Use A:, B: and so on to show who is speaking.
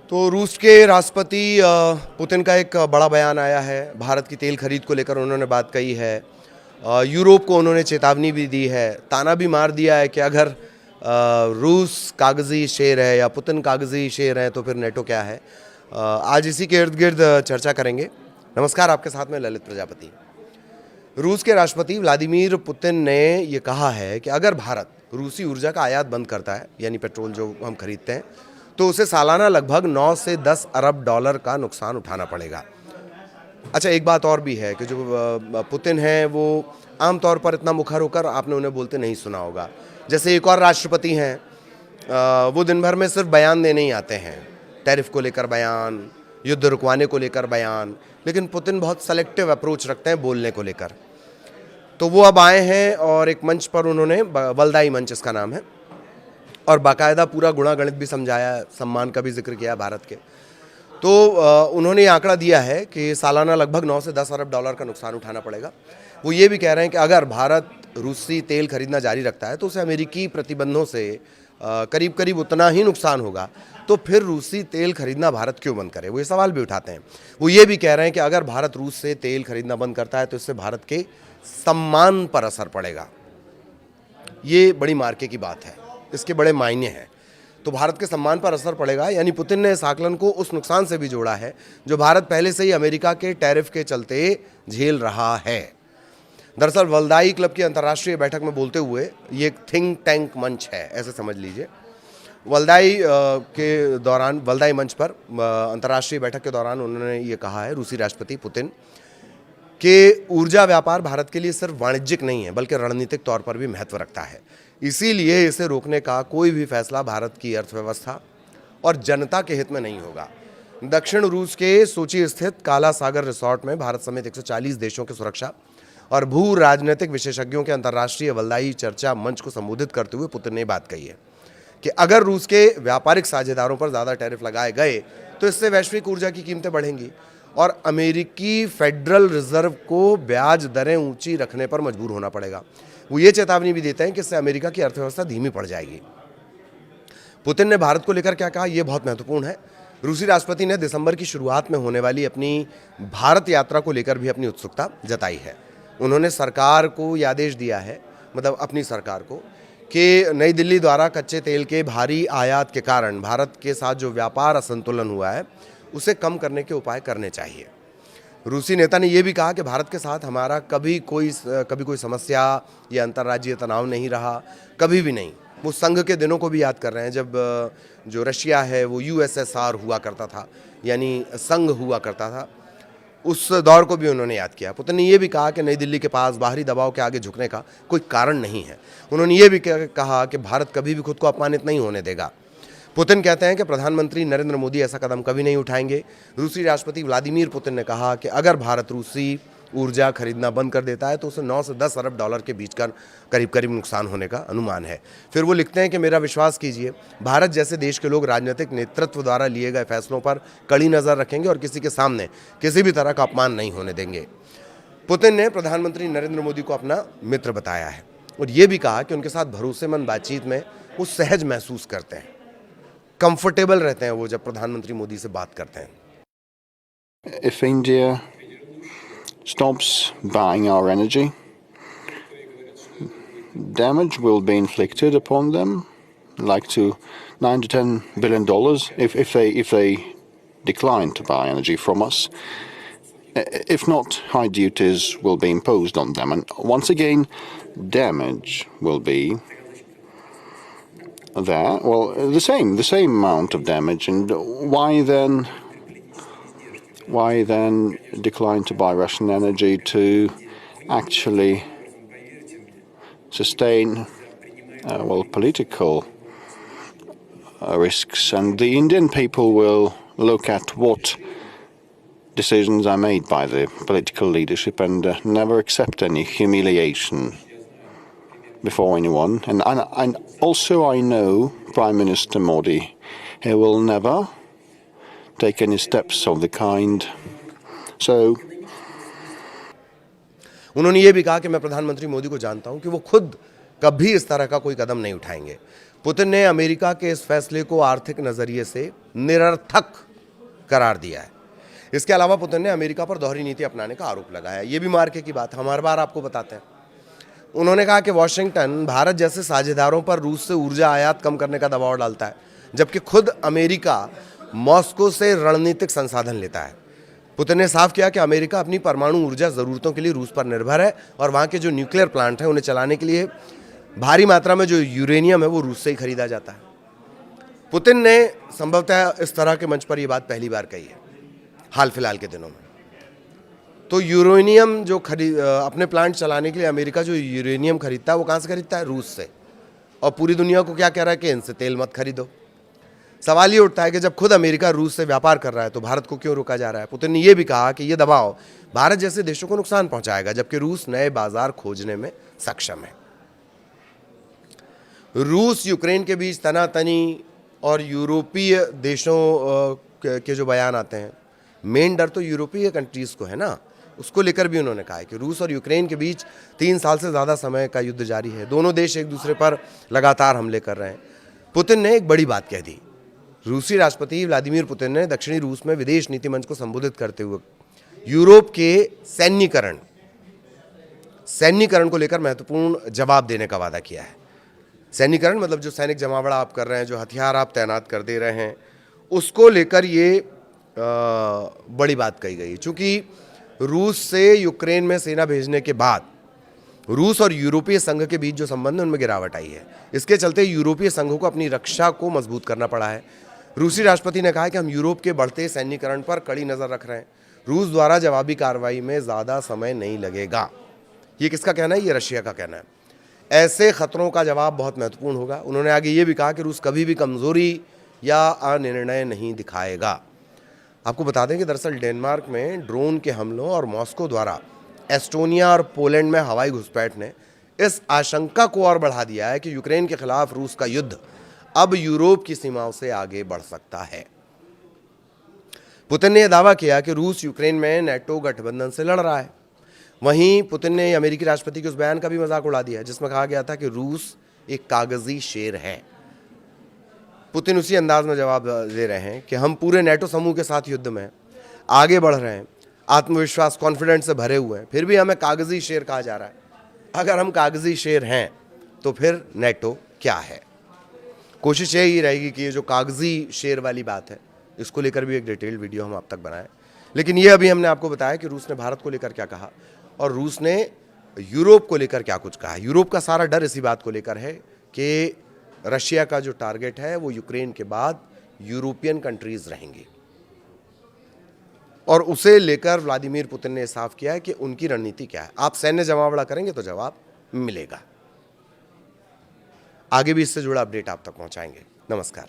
A: तो रूस के राष्ट्रपति पुतिन का एक बड़ा बयान आया है। भारत की तेल खरीद को लेकर उन्होंने बात कही है। यूरोप को उन्होंने चेतावनी भी दी है, ताना भी मार दिया है कि अगर रूस कागजी शेर है या पुतिन कागजी शेर है तो फिर नेटो क्या है। आज इसी के इर्द गिर्द चर्चा करेंगे। नमस्कार, आपके साथ में ललित प्रजापति। रूस के राष्ट्रपति व्लादिमीर पुतिन ने ये कहा है कि अगर भारत रूसी ऊर्जा का आयात बंद करता है, यानी पेट्रोल जो हम खरीदते हैं, तो उसे सालाना लगभग 9 से 10 अरब डॉलर का नुकसान उठाना पड़ेगा। अच्छा, एक बात और भी है कि जो पुतिन है वो आमतौर पर इतना मुखर होकर आपने उन्हें बोलते नहीं सुना होगा। जैसे एक और राष्ट्रपति हैं, वो दिन भर में सिर्फ बयान देने ही आते हैं, टैरिफ को लेकर बयान, युद्ध रुकवाने को लेकर बयान, लेकिन पुतिन बहुत सेलेक्टिव अप्रोच रखते हैं बोलने को लेकर। तो वो अब आए हैं और एक मंच पर उन्होंने, वल्दाई मंच इसका नाम है, और बाकायदा पूरा गुणागणित भी समझाया, सम्मान का भी जिक्र किया भारत के। तो उन्होंने ये आंकड़ा दिया है कि सालाना लगभग 9 से 10 अरब डॉलर का नुकसान उठाना पड़ेगा। वो ये भी कह रहे हैं कि अगर भारत रूसी तेल खरीदना जारी रखता है तो उसे अमेरिकी प्रतिबंधों से करीब करीब उतना ही नुकसान होगा। तो फिर रूसी तेल खरीदना भारत क्यों बंद करे, वो ये सवाल भी उठाते हैं। वो ये भी कह रहे हैं कि अगर भारत रूस से तेल खरीदना बंद करता है तो इससे भारत के सम्मान पर असर पड़ेगा। ये बड़ी मार्के की बात है, इसके बड़े मायने हैं। तो भारत के सम्मान पर असर पड़ेगा, यानी पुतिन ने इस आकलन को उस नुकसान से भी जोड़ा है जो भारत पहले से ही अमेरिका के टैरिफ के चलते झेल रहा है। दरअसल वल्दाई क्लब की अंतर्राष्ट्रीय बैठक में बोलते हुए, ये एक थिंक टैंक मंच है, ऐसे समझ लीजिए। वल्दाई के दौरान, वल्दाई मंच पर अंतर्राष्ट्रीय बैठक के दौरान उन्होंने ये कहा है, रूसी राष्ट्रपति पुतिन, कि ऊर्जा व्यापार भारत के लिए सिर्फ वाणिज्यिक नहीं है बल्कि रणनीतिक तौर पर भी महत्व रखता है। इसीलिए इसे रोकने का कोई भी फैसला भारत की अर्थव्यवस्था और जनता के हित में नहीं होगा। दक्षिण रूस के सोची स्थित काला सागर रिसोर्ट में भारत समेत 140 देशों के सुरक्षा और भू राजनीतिक विशेषज्ञों के अंतर्राष्ट्रीय वल्दाई चर्चा मंच को संबोधित करते हुए पुतिन ने बात कही है कि अगर रूस के व्यापारिक साझेदारों पर ज़्यादा टैरिफ लगाए गए तो इससे वैश्विक ऊर्जा की कीमतें बढ़ेंगी और अमेरिकी फेडरल रिजर्व को ब्याज दरें ऊंची रखने पर मजबूर होना पड़ेगा। वो ये चेतावनी भी देते हैं कि इससे अमेरिका की अर्थव्यवस्था धीमी पड़ जाएगी। पुतिन ने भारत को लेकर क्या कहा, यह बहुत महत्वपूर्ण है। रूसी राष्ट्रपति ने दिसंबर की शुरुआत में होने वाली अपनी भारत यात्रा को लेकर भी अपनी उत्सुकता जताई है। उन्होंने सरकार को यह आदेश दिया है, मतलब अपनी सरकार को, कि नई दिल्ली द्वारा कच्चे तेल के भारी आयात के कारण भारत के साथ जो व्यापार असंतुलन हुआ है उसे कम करने के उपाय करने चाहिए। रूसी नेता ने यह भी कहा कि भारत के साथ हमारा कभी कोई समस्या या अंतर्राज्यीय तनाव नहीं रहा, कभी भी नहीं। वो संघ के दिनों को भी याद कर रहे हैं, जब जो रशिया है वो यूएसएसआर हुआ करता था, यानी संघ हुआ करता था। उस दौर को भी उन्होंने याद किया। पुतिन ने यह भी कहा कि नई दिल्ली के पास बाहरी दबाव के आगे झुकने का कोई कारण नहीं है। उन्होंने ये भी कहा कि भारत कभी भी खुद को अपमानित नहीं होने देगा। पुतिन कहते हैं कि प्रधानमंत्री नरेंद्र मोदी ऐसा कदम कभी नहीं उठाएंगे। रूसी राष्ट्रपति व्लादिमीर पुतिन ने कहा कि अगर भारत रूसी ऊर्जा खरीदना बंद कर देता है तो उसे 9 से 10 अरब डॉलर के बीच का करीब करीब नुकसान होने का अनुमान है। फिर वो लिखते हैं कि मेरा विश्वास कीजिए, भारत जैसे देश के लोग राजनीतिक नेतृत्व द्वारा लिए गए फैसलों पर कड़ी नज़र रखेंगे और किसी के सामने किसी भी तरह का अपमान नहीं होने देंगे। पुतिन ने प्रधानमंत्री नरेंद्र मोदी को अपना मित्र बताया है और ये भी कहा कि उनके साथ भरोसेमंद बातचीत में वो सहज महसूस करते हैं, कंफर्टेबल रहते हैं वो जब प्रधानमंत्री मोदी से बात करते हैं।
B: If India stops buying our energy, damage will be inflicted upon them, like to $9 to $10 billion if they decline to buy energy from us. If not, high duties will be imposed on them, and once again, damage will be there. Well, the same amount of damage, and why then decline to buy Russian energy to actually sustain political risks, and the Indian people will look at what decisions are made by the political leadership and never accept any humiliation before anyone. And also I know Prime Minister Modi, he will never take any steps of the kind. So
A: उन्होंने ये भी कहा कि मैं प्रधानमंत्री मोदी को जानता हूं कि वो खुद कभी इस तरह का कोई कदम नहीं उठाएंगे। पुतिन ने अमेरिका के इस फैसले को आर्थिक नजरिए से निरर्थक करार दिया है। इसके अलावा पुतिन ने अमेरिका पर दोहरी नीति अपनाने का आरोप लगाया। ये भी मार्के की बात हम हर बार आपको बताते हैं। उन्होंने कहा कि वॉशिंगटन भारत जैसे साझेदारों पर रूस से ऊर्जा आयात कम करने का दबाव डालता है, जबकि खुद अमेरिका मॉस्को से रणनीतिक संसाधन लेता है। पुतिन ने साफ किया कि अमेरिका अपनी परमाणु ऊर्जा जरूरतों के लिए रूस पर निर्भर है और वहाँ के जो न्यूक्लियर प्लांट हैं उन्हें चलाने के लिए भारी मात्रा में जो यूरेनियम है वो रूस से ही खरीदा जाता है। पुतिन ने संभवतः इस तरह के मंच पर यह बात पहली बार कही है हाल फिलहाल के दिनों में। तो यूरेनियम जो अपने प्लांट चलाने के लिए अमेरिका जो यूरेनियम खरीदता है वो कहाँ से खरीदता है? रूस से। और पूरी दुनिया को क्या कह रहा है कि इनसे तेल मत खरीदो। सवाल ये उठता है कि जब खुद अमेरिका रूस से व्यापार कर रहा है तो भारत को क्यों रोका जा रहा है? पुतिन ने यह भी कहा कि यह दबाव भारत जैसे देशों को नुकसान पहुंचाएगा, जबकि रूस नए बाजार खोजने में सक्षम है। रूस यूक्रेन के बीच तनातनी और यूरोपीय देशों के जो बयान आते हैं, मेन डर तो यूरोपीय कंट्रीज को है ना। उसको लेकर भी उन्होंने कहा है कि रूस और यूक्रेन के बीच 3 साल से ज़्यादा समय का युद्ध जारी है। दोनों देश एक दूसरे पर लगातार हमले कर रहे हैं। पुतिन ने एक बड़ी बात कह दी। रूसी राष्ट्रपति व्लादिमीर पुतिन ने दक्षिणी रूस में विदेश नीति मंच को संबोधित करते हुए यूरोप के सैन्यकरण को लेकर महत्वपूर्ण जवाब देने का वादा किया है। सैन्यकरण मतलब जो सैनिक जमावड़ा आप कर रहे हैं, जो हथियार आप तैनात कर दे रहे हैं, उसको लेकर ये बड़ी बात कही गई। चूँकि रूस से यूक्रेन में सेना भेजने के बाद रूस और यूरोपीय संघ के बीच जो संबंध है उनमें गिरावट आई है। इसके चलते यूरोपीय संघ को अपनी रक्षा को मजबूत करना पड़ा है। रूसी राष्ट्रपति ने कहा कि हम यूरोप के बढ़ते सैन्यकरण पर कड़ी नज़र रख रहे हैं। रूस द्वारा जवाबी कार्रवाई में ज़्यादा समय नहीं लगेगा। ये किसका कहना है? ये रशिया का कहना है। ऐसे खतरों का जवाब बहुत महत्वपूर्ण होगा। उन्होंने आगे ये भी कहा कि रूस कभी भी कमज़ोरी या अनिर्णय नहीं दिखाएगा। आपको बता दें कि दरअसल डेनमार्क में ड्रोन के हमलों और मॉस्को द्वारा एस्टोनिया और पोलैंड में हवाई घुसपैठ ने इस आशंका को और बढ़ा दिया है कि यूक्रेन के खिलाफ रूस का युद्ध अब यूरोप की सीमाओं से आगे बढ़ सकता है। पुतिन ने यह दावा किया कि रूस यूक्रेन में नेटो गठबंधन से लड़ रहा है। वहीं पुतिन ने अमेरिकी राष्ट्रपति के उस बयान का भी मजाक उड़ा दिया जिसमें कहा गया था कि रूस एक कागजी शेर है। पुतिन उसी अंदाज में जवाब दे रहे हैं कि हम पूरे नेटो समूह के साथ युद्ध में आगे बढ़ रहे हैं, आत्मविश्वास कॉन्फिडेंस से भरे हुए हैं, फिर भी हमें कागजी शेर कहा जा रहा है। अगर हम कागजी शेर हैं तो फिर नेटो क्या है? कोशिश यही रहेगी कि ये जो कागजी शेर वाली बात है इसको लेकर भी एक डिटेल्ड वीडियो हम आप तक बनाएं। लेकिन ये अभी हमने आपको बताया कि रूस ने भारत को लेकर क्या कहा और रूस ने यूरोप को लेकर क्या कुछ कहा। यूरोप का सारा डर इसी बात को लेकर है कि रशिया का जो टारगेट है वो यूक्रेन के बाद यूरोपियन कंट्रीज रहेंगी और उसे लेकर व्लादिमीर पुतिन ने साफ किया है कि उनकी रणनीति क्या है। आप सैन्य जमावड़ा करेंगे तो जवाब मिलेगा। आगे भी इससे जुड़ा अपडेट आप तक पहुंचाएंगे। नमस्कार।